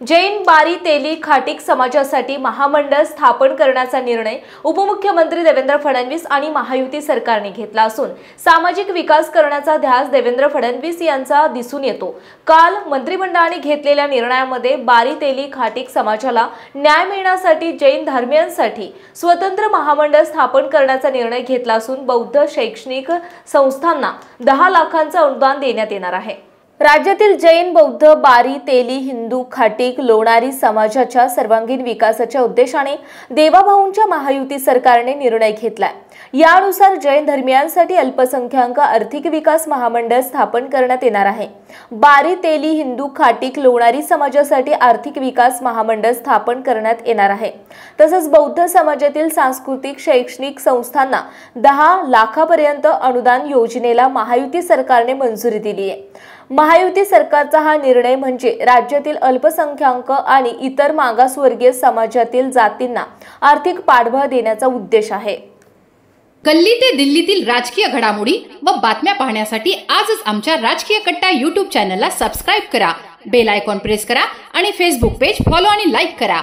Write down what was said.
जैन बारी तेली खाटीक समाजासाठी महामंडळ स्थापन करण्याचा निर्णय उपमुख्यमंत्री देवेंद्र फडणवीस आणि महायुती सरकारने घेतला असून सामाजिक विकास करण्याचा ध्यास देवेंद्र फडणवीस यांचा दिसून येतो। काल मंत्रिमंडळाने घेतलेल्या निर्णयामध्ये बारी तेली खाटीक समाजाला न्याय मिळण्यासाठी जैन धर्मीयांसाठी स्वतंत्र महामंडळ स्थापन करण्याचा निर्णय घेतला असून बौद्ध शैक्षणिक संस्थांना 10 लाखांचे अनुदान देण्यात येणार आहे। राज्यातील जैन, बौद्ध, बारी, तेली, हिंदू, खाटीक, लोणारी समाजाच्या सर्वांगीण विकासाच्या उद्देशाने देवाभाऊंच्या महायुती सरकारने निर्णय घेतलाय। यानुसार जैन धर्मीयांसाठी अल्पसंख्याक आर्थिक विकास महामंडळ स्थापन करण्यात येणार आहे। बारी, तेली, हिंदू, खाटीक, लोणारी समाजासाठी आर्थिक विकास महामंडळ स्थापन करण्यात येणार आहे। तसंच बौद्ध समाजातील सांस्कृतिक शैक्षणिक संस्थांना 10 लाखापर्यंत अनुदान योजनेला महायुती सरकारने मंजुरी दिली आहे। महायुती सरकारचा हा निर्णय म्हणजे राज्यातील अल्पसंख्याक आणि इतर मागासवर्गीय समाजातील जातींना आर्थिक पाठबळ देण्याचा उद्देश आहे। गल्ली ते दिल्लीतील राजकीय घडामोडी व बातम्या पाहण्यासाठी आजच आमच्या राजकीय कट्टा YouTube चॅनलला सबस्क्राइब करा, बेल आयकॉन प्रेस करा आणि फेसबुक पेज फॉलो आणि लाईक करा।